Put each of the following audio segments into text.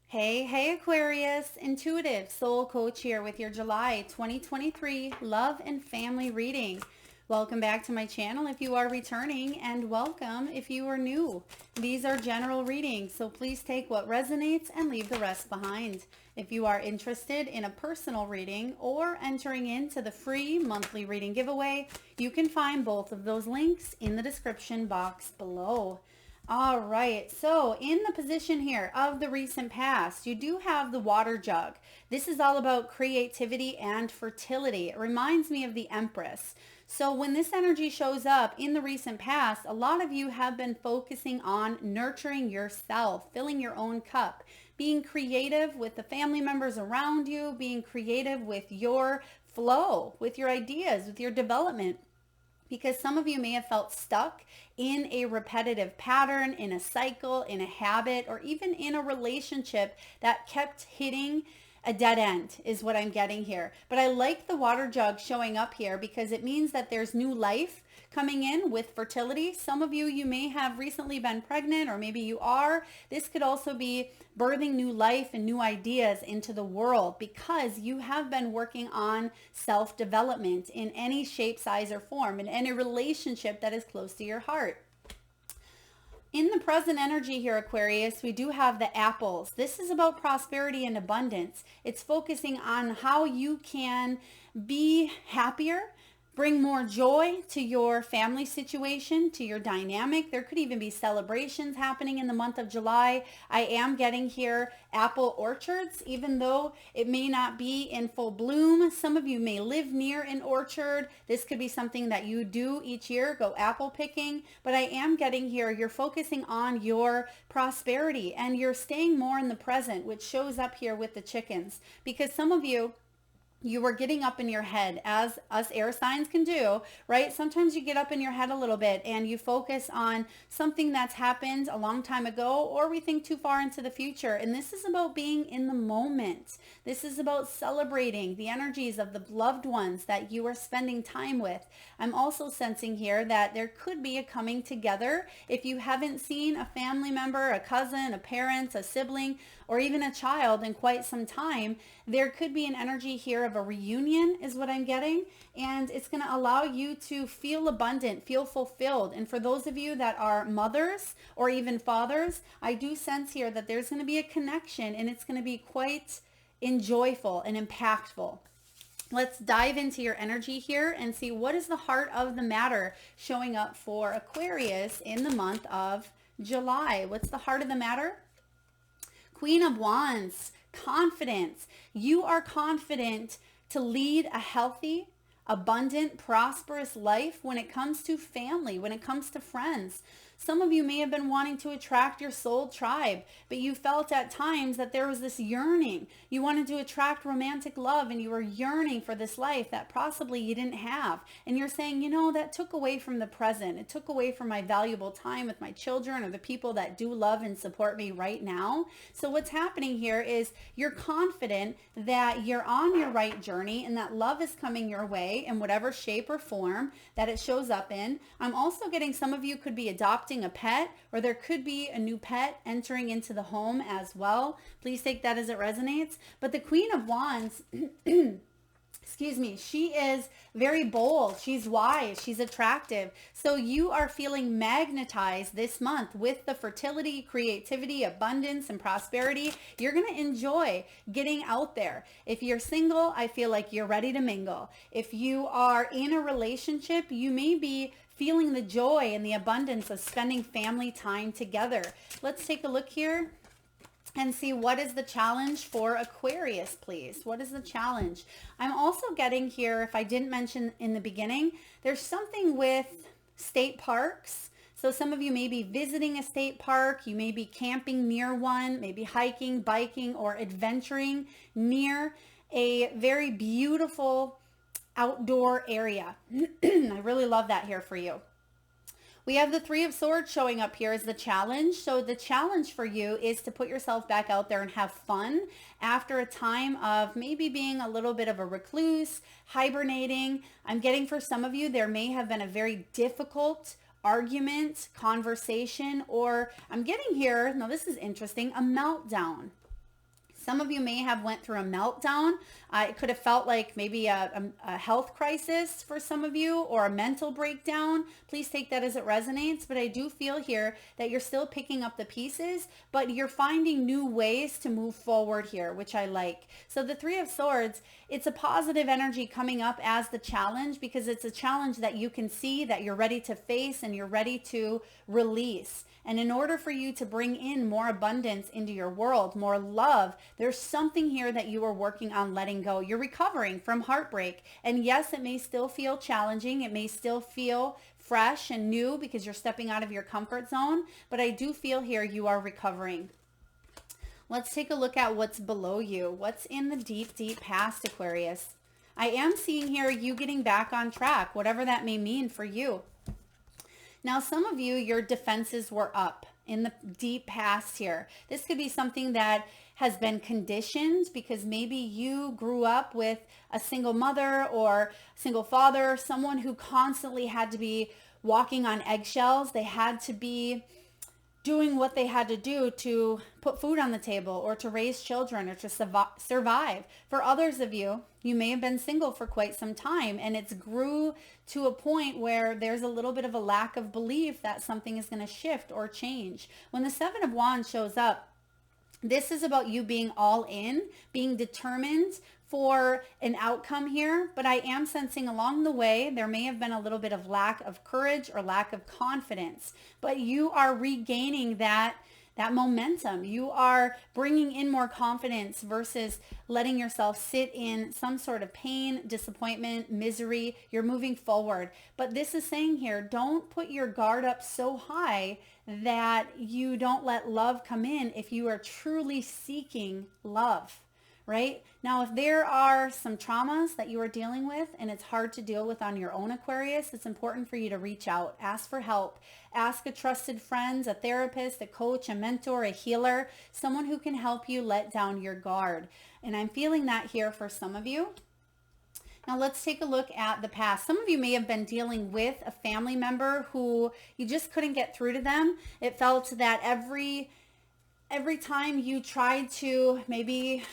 Hey, Aquarius, intuitive soul coach here with your July 2023 love and family reading. Welcome back to my channel if you are returning, and welcome if you are new. These are general readings, so please take what resonates and leave the rest behind. If you are interested in a personal reading or entering into the free monthly reading giveaway, you can find both of those links in the description box below. All right, so in the position here of the recent past, you do have the water jug. This is all about creativity and fertility. It reminds me of the Empress. So when this energy shows up in the recent past, a lot of you have been focusing on nurturing yourself, filling your own cup, being creative with the family members around you, being creative with your flow, with your ideas, with your development, because some of you may have felt stuck in a repetitive pattern, in a cycle, in a habit, or even in a relationship that kept hitting a dead end is what I'm getting here. But I like the water jug showing up here because it means that there's new life coming in with fertility. Some of you may have recently been pregnant, or maybe you are. This could also be birthing new life and new ideas into the world because you have been working on self-development in any shape, size, or form, in any relationship that is close to your heart. In the present energy here, Aquarius, we do have the apples. This is about prosperity and abundance. It's focusing on how you can be happier, bring more joy to your family situation, to your dynamic. There could even be celebrations happening in the month of July. I am getting here apple orchards, even though it may not be in full bloom. Some of you may live near an orchard. This could be something that you do each year, go apple picking. But I am getting here, you're focusing on your prosperity and you're staying more in the present, which shows up here with the chickens. Because some of you were getting up in your head, as us air signs can do, right? Sometimes you get up in your head a little bit and you focus on something that's happened a long time ago, or we think too far into the future. And this is about being in the moment. This is about celebrating the energies of the loved ones that you are spending time with. I'm also sensing here that there could be a coming together. If you haven't seen a family member, a cousin, a parent, a sibling, or even a child in quite some time, there could be an energy here of a reunion is what I'm getting. And it's going to allow you to feel abundant, feel fulfilled. And for those of you that are mothers or even fathers, I do sense here that there's going to be a connection, and it's going to be quite enjoyable and impactful. Let's dive into your energy here and see what is the heart of the matter showing up for Aquarius in the month of July. What's the heart of the matter? Queen of Wands, confidence. You are confident to lead a healthy, abundant, prosperous life when it comes to family, when it comes to friends. Some of you may have been wanting to attract your soul tribe, but you felt at times that there was this yearning. You wanted to attract romantic love, and you were yearning for this life that possibly you didn't have. And you're saying, that took away from the present. It took away from my valuable time with my children or the people that do love and support me right now. So what's happening here is you're confident that you're on your right journey and that love is coming your way in whatever shape or form that it shows up in. I'm also getting some of you could be adopting a pet, or there could be a new pet entering into the home as well. Please take that as it resonates. But the Queen of Wands, excuse me, she is very bold. She's wise. She's attractive. So you are feeling magnetized this month with the fertility, creativity, abundance, and prosperity. You're going to enjoy getting out there. If you're single, I feel like you're ready to mingle. If you are in a relationship, you may be feeling the joy and the abundance of spending family time together. Let's take a look here and see what is the challenge for Aquarius, please. What is the challenge? I'm also getting here, if I didn't mention in the beginning, there's something with state parks. So some of you may be visiting a state park. You may be camping near one, maybe hiking, biking, or adventuring near a very beautiful outdoor area. I really love that here for you. We have the Three of Swords showing up here as the challenge. So the challenge for you is to put yourself back out there and have fun after a time of maybe being a little bit of a recluse, hibernating. I'm getting for some of you, there may have been a very difficult argument, conversation, or I'm getting here, now this is interesting, a meltdown. Some of you may have went through a meltdown. It could have felt like maybe a health crisis for some of you, or a mental breakdown. Please take that as it resonates. But I do feel here that you're still picking up the pieces, but you're finding new ways to move forward here, which I like. So the Three of Swords, it's a positive energy coming up as the challenge, because it's a challenge that you can see, that you're ready to face, and you're ready to release. And in order for you to bring in more abundance into your world, more love, there's something here that you are working on letting go. You're recovering from heartbreak. And yes, it may still feel challenging. It may still feel fresh and new because you're stepping out of your comfort zone. But I do feel here you are recovering. Let's take a look at what's below you. What's in the deep, deep past, Aquarius? I am seeing here you getting back on track, whatever that may mean for you. Now, some of you, your defenses were up in the deep past here. This could be something that has been conditioned because maybe you grew up with a single mother or single father, someone who constantly had to be walking on eggshells. They had to be doing what they had to do to put food on the table or to raise children or to survive. For others of you, you may have been single for quite some time, and it's grew to a point where there's a little bit of a lack of belief that something is going to shift or change. When the Seven of Wands shows up, this is about you being all in, being determined for an outcome here, but I am sensing along the way there may have been a little bit of lack of courage or lack of confidence, but you are regaining that momentum. You are bringing in more confidence versus letting yourself sit in some sort of pain, disappointment, misery. You're moving forward. But this is saying here, don't put your guard up so high that you don't let love come in if you are truly seeking love. Right? Now, if there are some traumas that you are dealing with and it's hard to deal with on your own, Aquarius, it's important for you to reach out, ask for help, ask a trusted friend, a therapist, a coach, a mentor, a healer, someone who can help you let down your guard. And I'm feeling that here for some of you. Now let's take a look at the past. Some of you may have been dealing with a family member who you just couldn't get through to them. It felt that every time you tried to maybe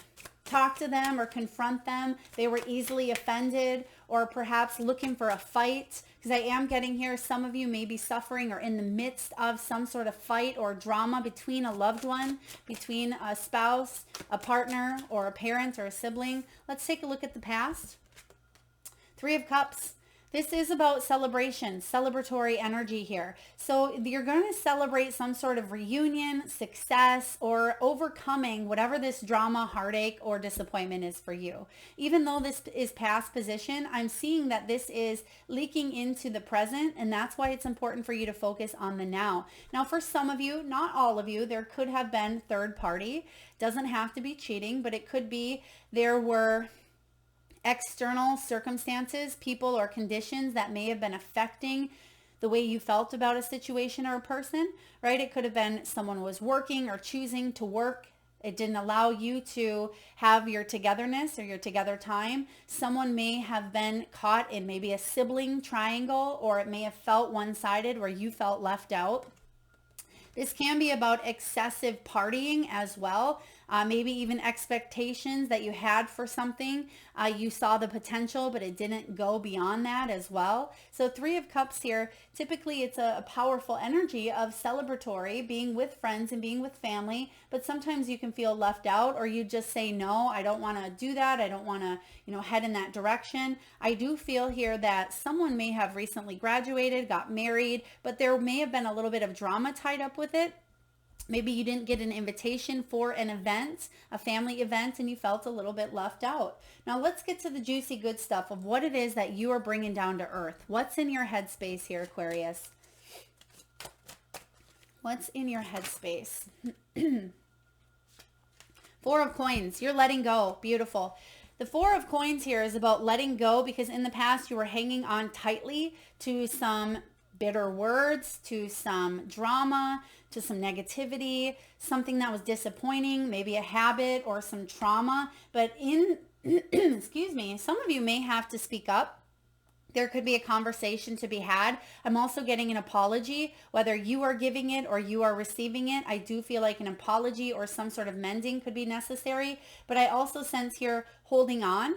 talk to them or confront them, they were easily offended or perhaps looking for a fight. Because I am getting here, some of you may be suffering or in the midst of some sort of fight or drama between a loved one, between a spouse, a partner, or a parent or a sibling. Let's take a look at the past. Three of Cups. This is about celebration, celebratory energy here. So you're going to celebrate some sort of reunion, success, or overcoming whatever this drama, heartache, or disappointment is for you. Even though this is past position, I'm seeing that this is leaking into the present, and that's why it's important for you to focus on the now. Now, for some of you, not all of you, there could have been third party. Doesn't have to be cheating, but it could be there were external circumstances, people or conditions that may have been affecting the way you felt about a situation or a person, right? It could have been someone was working or choosing to work. It didn't allow you to have your togetherness or your together time. Someone may have been caught in maybe a sibling triangle, or it may have felt one-sided where you felt left out. This can be about excessive partying as well. Maybe even expectations that you had for something. You saw the potential, but it didn't go beyond that as well. So Three of Cups here, typically it's a powerful energy of celebratory, being with friends and being with family, but sometimes you can feel left out, or you just say, no, I don't want to do that. I don't want to, head in that direction. I do feel here that someone may have recently graduated, got married, but there may have been a little bit of drama tied up with it. Maybe you didn't get an invitation for an event, a family event, and you felt a little bit left out. Now let's get to the juicy good stuff of what it is that you are bringing down to earth. What's in your headspace here, Aquarius? What's in your headspace? Four of Coins. You're letting go. Beautiful. The Four of Coins here is about letting go, because in the past you were hanging on tightly to some bitter words, to some drama, to some negativity, something that was disappointing, maybe a habit or some trauma. But excuse me, some of you may have to speak up There could be a conversation to be had. I'm also getting an apology, whether you are giving it or you are receiving it. I do feel like an apology or some sort of mending could be necessary. But I also sense here holding on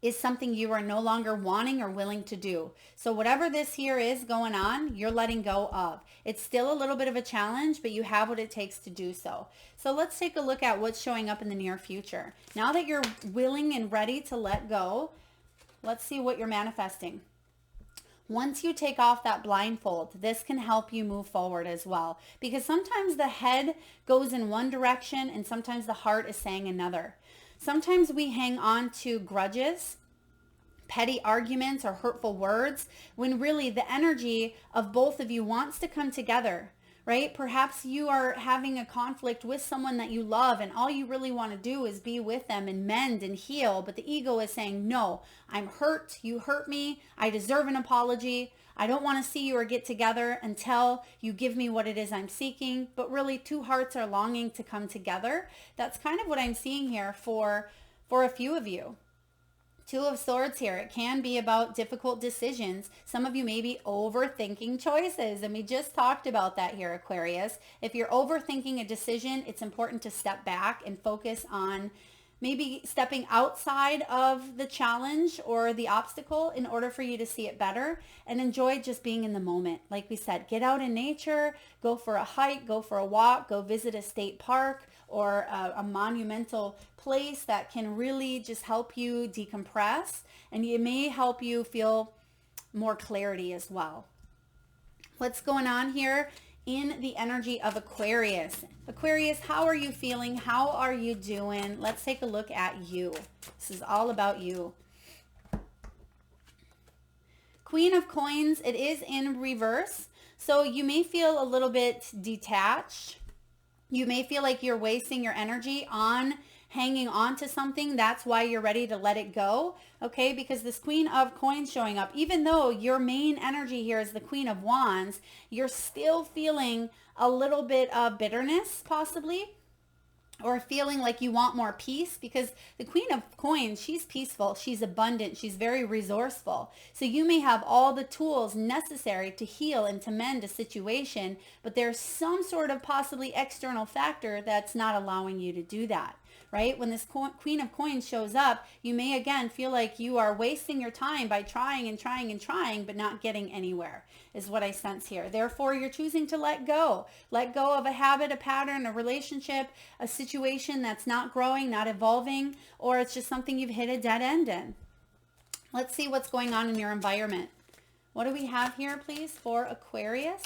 is something you are no longer wanting or willing to do. So whatever this here is going on, you're letting go of. It's still a little bit of a challenge, but you have what it takes to do so. So let's take a look at what's showing up in the near future. Now that you're willing and ready to let go, let's see what you're manifesting. Once you take off that blindfold, this can help you move forward as well. Because sometimes the head goes in one direction and sometimes the heart is saying another. Sometimes we hang on to grudges, petty arguments, or hurtful words when really the energy of both of you wants to come together, right? Perhaps you are having a conflict with someone that you love and all you really want to do is be with them and mend and heal. But the ego is saying, no, I'm hurt. You hurt me. I deserve an apology. I don't want to see you or get together until you give me what it is I'm seeking. But really, two hearts are longing to come together. That's kind of what I'm seeing here for a few of you. Two of Swords here. It can be about difficult decisions. Some of you may be overthinking choices, and we just talked about that here, Aquarius. If you're overthinking a decision, it's important to step back and focus on maybe stepping outside of the challenge or the obstacle in order for you to see it better, and enjoy just being in the moment. Like we said, get out in nature, go for a hike, go for a walk, go visit a state park or a monumental place that can really just help you decompress, and it may help you feel more clarity as well. What's going on here in the energy of Aquarius? Aquarius, how are you feeling? How are you doing? Let's take a look at you. This is all about you. Queen of Coins, it is in reverse. So you may feel a little bit detached. You may feel like you're wasting your energy on hanging on to something. That's why you're ready to let it go. Okay, because this Queen of Coins showing up, even though your main energy here is the Queen of Wands, you're still feeling a little bit of bitterness possibly, or feeling like you want more peace, because the Queen of Coins, she's peaceful, she's abundant, she's very resourceful. So you may have all the tools necessary to heal and to mend a situation, but there's some sort of possibly external factor that's not allowing you to do that. Right? When this Queen of Coins shows up, you may again feel like you are wasting your time by trying and trying and trying, but not getting anywhere, is what I sense here. Therefore, you're choosing to let go. Let go of a habit, a pattern, a relationship, a situation that's not growing, not evolving, or it's just something you've hit a dead end in. Let's see what's going on in your environment. What do we have here, please, for Aquarius?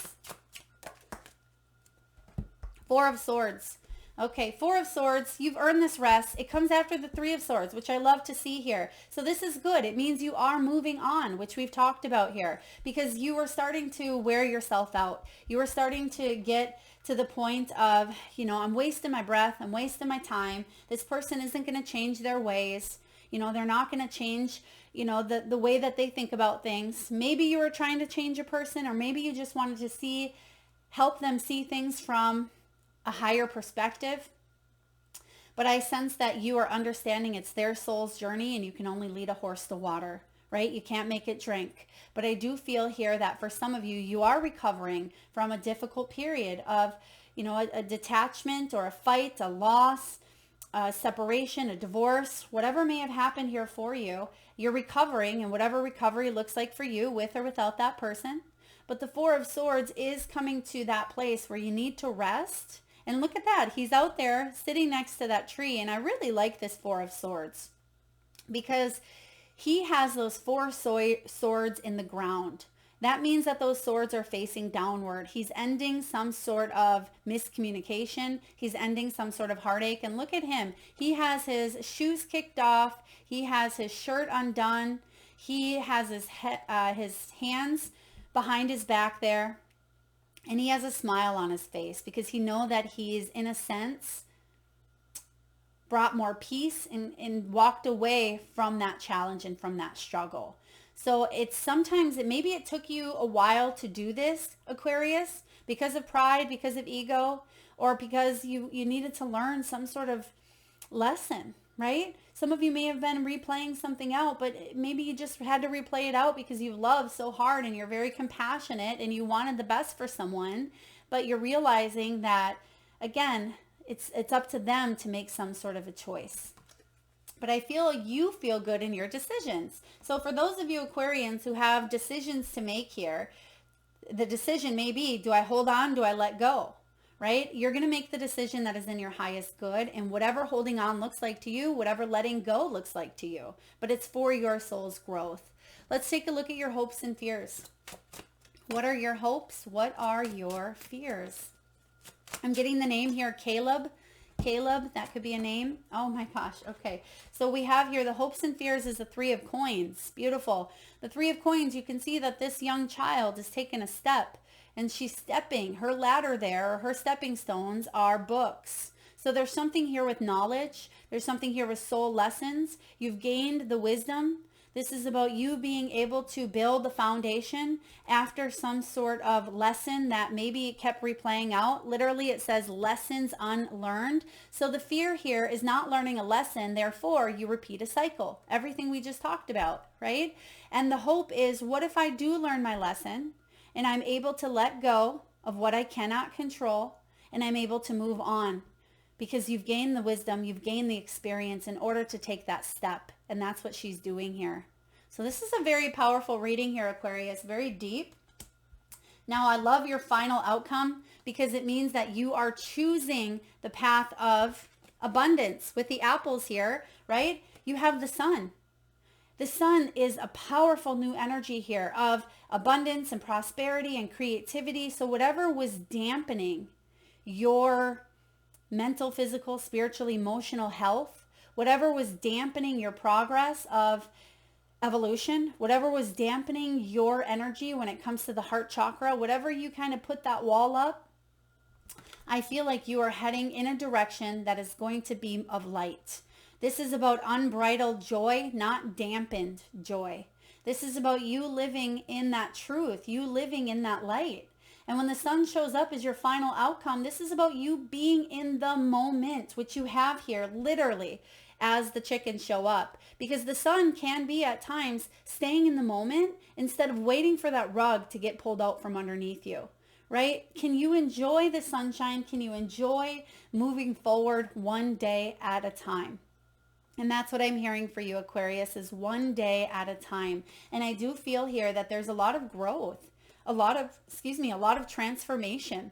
Four of Swords. Okay, Four of Swords, you've earned this rest. It comes after the Three of Swords, which I love to see here. So this is good. It means you are moving on, which we've talked about here, because you are starting to wear yourself out. You are starting to get to the point of, you know, I'm wasting my breath. I'm wasting my time. This person isn't going to change their ways. You know, they're not going to change, you know, the way that they think about things. Maybe you were trying to change a person, or maybe you just wanted to help them see things from a higher perspective. But I sense that you are understanding it's their soul's journey, and you can only lead a horse to water, right? You can't make it drink. But I do feel here that for some of you, you are recovering from a difficult period of, you know, a detachment or a fight, a loss, a separation, a divorce, whatever may have happened here for you. You're recovering, and whatever recovery looks like for you, with or without that person. But the Four of Swords is coming to that place where you need to rest. And look at that. He's out there sitting next to that tree. And I really like this Four of Swords because he has those four swords in the ground. That means that those swords are facing downward. He's ending some sort of miscommunication. He's ending some sort of heartache. And look at him. He has his shoes kicked off. He has his shirt undone. He has his hands behind his back there. And he has a smile on his face because he knows that he's, in a sense, brought more peace and walked away from that challenge and from that struggle. So maybe it took you a while to do this, Aquarius, because of pride, because of ego, or because you needed to learn some sort of lesson, right? Some of you may have been replaying something out, but maybe you just had to replay it out because you love so hard and you're very compassionate and you wanted the best for someone, but you're realizing that, again, it's up to them to make some sort of a choice. But I feel you feel good in your decisions. So for those of you Aquarians who have decisions to make here, the decision may be, do I hold on? Do I let go? Right? You're going to make the decision that is in your highest good, and whatever holding on looks like to you, whatever letting go looks like to you, but it's for your soul's growth. Let's take a look at your hopes and fears. What are your hopes? What are your fears? I'm getting the name here, Caleb. Caleb, that could be a name. Oh my gosh. Okay. So we have here the hopes and fears is the 3 of coins. Beautiful. The 3 of coins, you can see that this young child is taking a step and she's stepping. Her ladder there, her stepping stones are books. So there's something here with knowledge. There's something here with soul lessons. You've gained the wisdom. This is about you being able to build the foundation after some sort of lesson that maybe kept replaying out. Literally, it says lessons unlearned. So the fear here is not learning a lesson. Therefore, you repeat a cycle. Everything we just talked about, right? And the hope is, what if I do learn my lesson and I'm able to let go of what I cannot control and I'm able to move on? Because you've gained the wisdom, you've gained the experience in order to take that step. And that's what she's doing here. So this is a very powerful reading here, Aquarius, very deep. Now, I love your final outcome because it means that you are choosing the path of abundance with the apples here, right? You have the sun. The sun is a powerful new energy here of abundance and prosperity and creativity. So whatever was dampening your mental, physical, spiritual, emotional health, whatever was dampening your progress of evolution, whatever was dampening your energy when it comes to the heart chakra, whatever you kind of put that wall up, I feel like you are heading in a direction that is going to be of light. This is about unbridled joy, not dampened joy. This is about you living in that truth, you living in that light. And when the sun shows up as your final outcome, this is about you being in the moment, which you have here literally as the chickens show up. Because the sun can be at times staying in the moment instead of waiting for that rug to get pulled out from underneath you, right? Can you enjoy the sunshine? Can you enjoy moving forward one day at a time? And that's what I'm hearing for you, Aquarius, is one day at a time. And I do feel here that there's a lot of growth, a lot of transformation.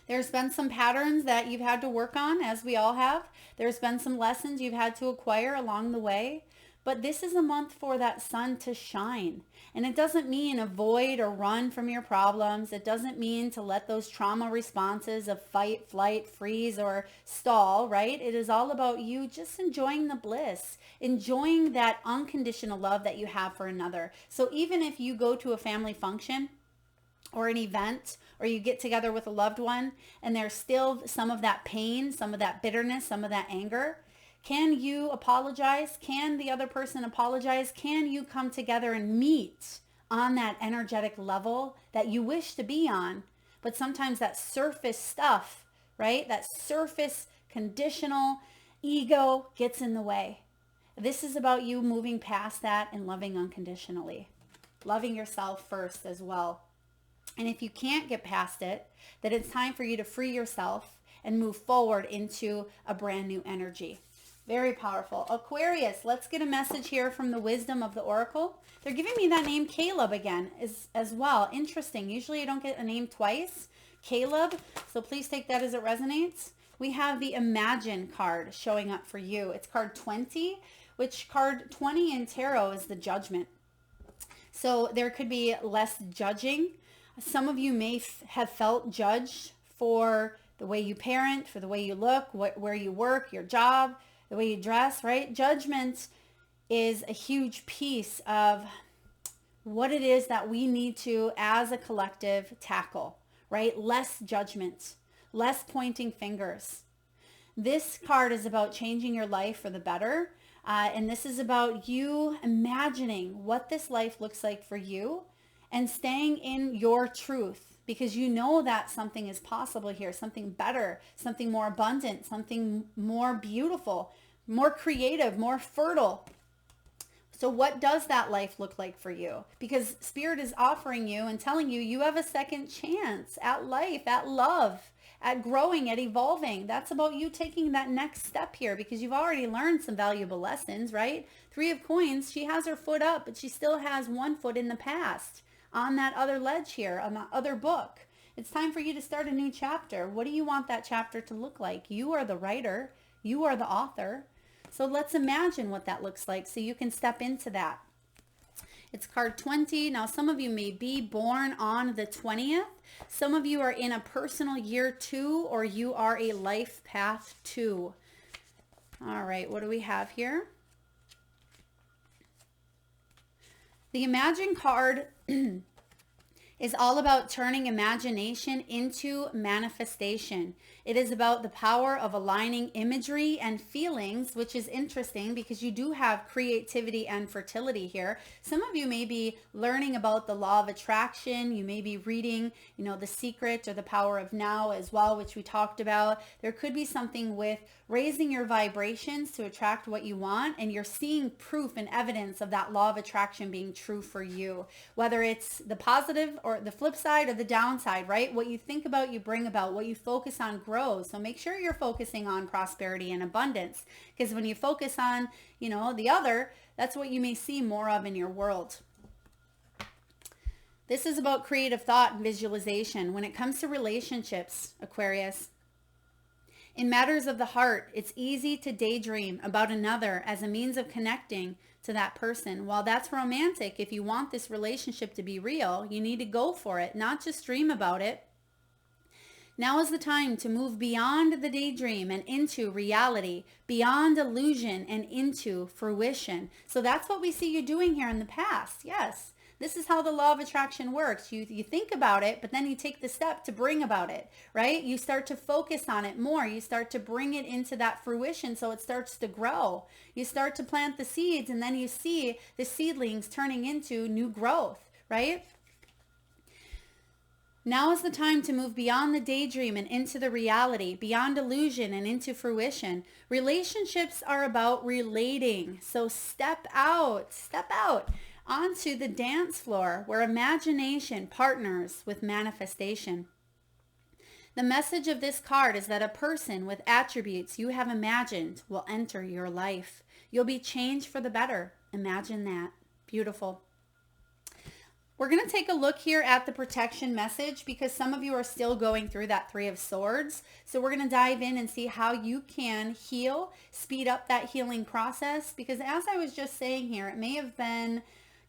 There's been some patterns that you've had to work on, as we all have. There's been some lessons you've had to acquire along the way. But this is a month for that sun to shine. And it doesn't mean avoid or run from your problems. It doesn't mean to let those trauma responses of fight, flight, freeze, or stall, right? It is all about you just enjoying the bliss, enjoying that unconditional love that you have for another. So even if you go to a family function or an event, or you get together with a loved one and there's still some of that pain, some of that bitterness, some of that anger, can you apologize? Can the other person apologize? Can you come together and meet on that energetic level that you wish to be on? But sometimes that surface stuff, right? That surface conditional ego gets in the way. This is about you moving past that and loving unconditionally. Loving yourself first as well. And if you can't get past it, then it's time for you to free yourself and move forward into a brand new energy. Very powerful. Aquarius, let's get a message here from the wisdom of the oracle. They're giving me that name Caleb again as well. Interesting. Usually I don't get a name twice. Caleb. So please take that as it resonates. We have the Imagine card showing up for you. It's card 20, which card 20 in tarot is the Judgment. So there could be less judging. Some of you may have felt judged for the way you parent, for the way you look, where you work, your job, the way you dress, right? Judgment is a huge piece of what it is that we need to, as a collective, tackle, right? Less judgment, less pointing fingers. This card is about changing your life for the better. And this is about you imagining what this life looks like for you and staying in your truth, because you know that something is possible here, something better, something more abundant, something more beautiful. more creative, more fertile. So what does that life look like for you? Because Spirit is offering you and telling you, you have a second chance at life, at love, at growing, at evolving. That's about you taking that next step here, because you've already learned some valuable lessons, right? Three of Coins, she has her foot up, but she still has one foot in the past on that other ledge here, on the other book. It's time for you to start a new chapter. What do you want that chapter to look like? You are the writer. You are the author. So let's imagine what that looks like so you can step into that. It's card 20. Now, some of you may be born on the 20th. Some of you are in a personal year 2, or you are a life path 2. All right, what do we have here? The Imagine card is all about turning imagination into manifestation. It is about the power of aligning imagery and feelings, which is interesting because you do have creativity and fertility here. Some of you may be learning about the law of attraction. You may be reading, The Secret or the Power of Now as well, which we talked about. There could be something with raising your vibrations to attract what you want, and you're seeing proof and evidence of that law of attraction being true for you, whether it's the positive or the flip side or the downside, right? What you think about, you bring about. What you focus on grows. So make sure you're focusing on prosperity and abundance, because when you focus on, the other, that's what you may see more of in your world. This is about creative thought and visualization. When it comes to relationships, Aquarius, in matters of the heart, it's easy to daydream about another as a means of connecting to that person. While that's romantic, if you want this relationship to be real, you need to go for it, not just dream about it. Now is the time to move beyond the daydream and into reality, beyond illusion and into fruition. So that's what we see you doing here in the past. Yes. This is how the law of attraction works. You think about it, but then you take the step to bring about it, right? You start to focus on it more. You start to bring it into that fruition so it starts to grow. You start to plant the seeds, and then you see the seedlings turning into new growth, right? Now is the time to move beyond the daydream and into the reality, beyond illusion and into fruition. Relationships are about relating. So step out onto the dance floor where imagination partners with manifestation. The message of this card is that a person with attributes you have imagined will enter your life. You'll be changed for the better. Imagine that. Beautiful. We're going to take a look here at the protection message because some of you are still going through that 3 of Swords. So we're going to dive in and see how you can heal, speed up that healing process. Because as I was just saying here, it may have been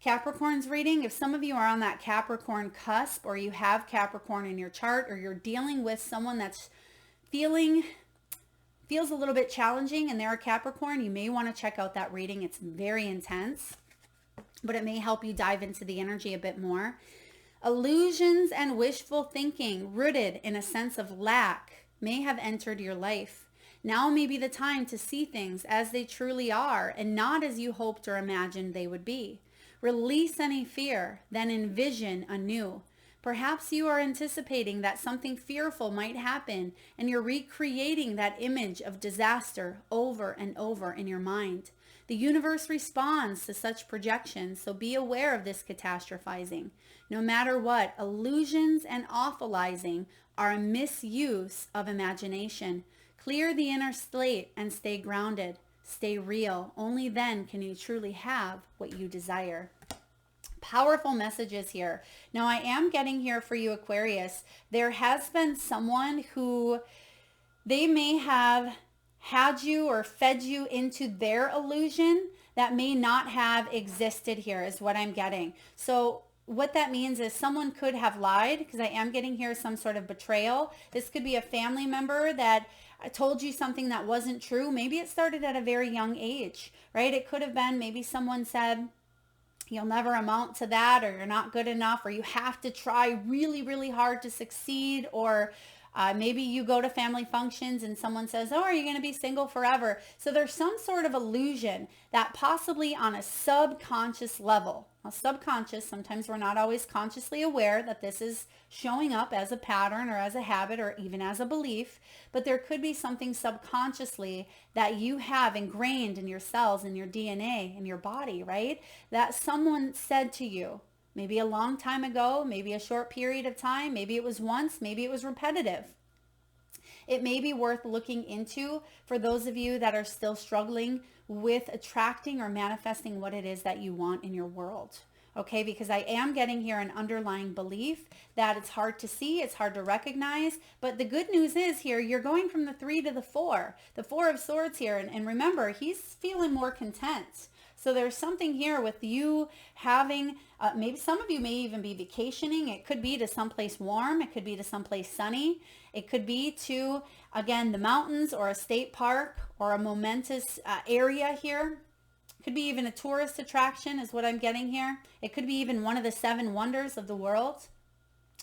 Capricorn's reading. If some of you are on that Capricorn cusp, or you have Capricorn in your chart, or you're dealing with someone that's feels a little bit challenging and they're a Capricorn, you may want to check out that reading. It's very intense, but it may help you dive into the energy a bit more. Illusions and wishful thinking rooted in a sense of lack may have entered your life. Now may be the time to see things as they truly are and not as you hoped or imagined they would be. Release any fear, then envision anew. Perhaps you are anticipating that something fearful might happen and you're recreating that image of disaster over and over in your mind. The universe responds to such projections, so be aware of this catastrophizing. No matter what, illusions and awfulizing are a misuse of imagination. Clear the inner slate and stay grounded. Stay real. Only then can you truly have what you desire. Powerful messages here. Now I am getting here for you, Aquarius. There has been someone who they may have had you or fed you into their illusion that may not have existed here is what I'm getting. So what that means is someone could have lied, because I am getting here some sort of betrayal. This could be a family member that told you something that wasn't true. Maybe it started at a very young age, right? It could have been maybe someone said, you'll never amount to that, or you're not good enough, or you have to try really, really hard to succeed, or Maybe you go to family functions and someone says, oh, are you going to be single forever? So there's some sort of illusion that possibly on a subconscious level, subconscious, sometimes we're not always consciously aware that this is showing up as a pattern or as a habit or even as a belief, but there could be something subconsciously that you have ingrained in your cells, in your DNA, in your body, right? That someone said to you, maybe a long time ago, maybe a short period of time, maybe it was once, maybe it was repetitive. It may be worth looking into for those of you that are still struggling with attracting or manifesting what it is that you want in your world. Okay, because I am getting here an underlying belief that it's hard to see, it's hard to recognize, but the good news is here, you're going from the 3 to the 4 of swords here. And remember, he's feeling more content. So there's something here with you having, maybe some of you may even be vacationing. It could be to someplace warm. It could be to someplace sunny. It could be to, again, the mountains or a state park or a momentous area here. It could be even a tourist attraction is what I'm getting here. It could be even one of the 7 wonders of the world.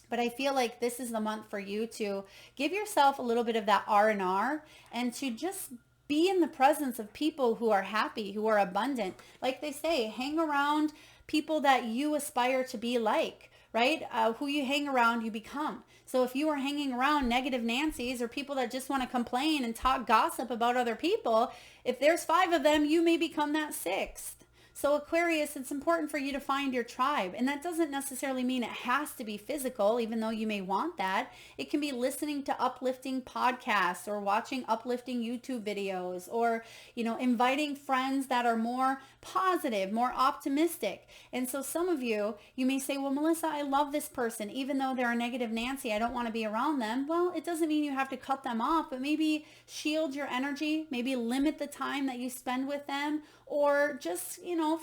But I feel like this is the month for you to give yourself a little bit of that R&R and to just be in the presence of people who are happy, who are abundant. Like they say, hang around people that you aspire to be like, right? Who you hang around, you become. So if you are hanging around negative Nancys or people that just want to complain and talk gossip about other people, if there's 5 of them, you may become that 6th. So Aquarius, it's important for you to find your tribe. And that doesn't necessarily mean it has to be physical, even though you may want that. It can be listening to uplifting podcasts or watching uplifting YouTube videos or, inviting friends that are more positive, more optimistic. And so some of you may say, well, Melissa, I love this person. Even though they're a negative Nancy, I don't want to be around them. Well, it doesn't mean you have to cut them off, but maybe shield your energy, maybe limit the time that you spend with them, or just,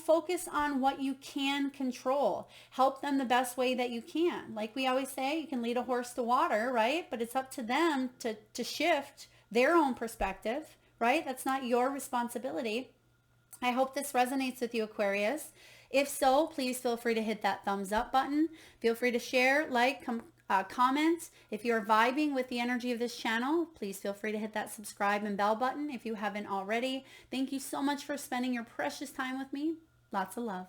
focus on what you can control. Help them the best way that you can. Like we always say, you can lead a horse to water, right? But it's up to them to shift their own perspective, right? That's not your responsibility. I hope this resonates with you, Aquarius. If so, please feel free to hit that thumbs up button. Feel free to share, like, comment. If you're vibing with the energy of this channel, please feel free to hit that subscribe and bell button if you haven't already. Thank you so much for spending your precious time with me. Lots of love.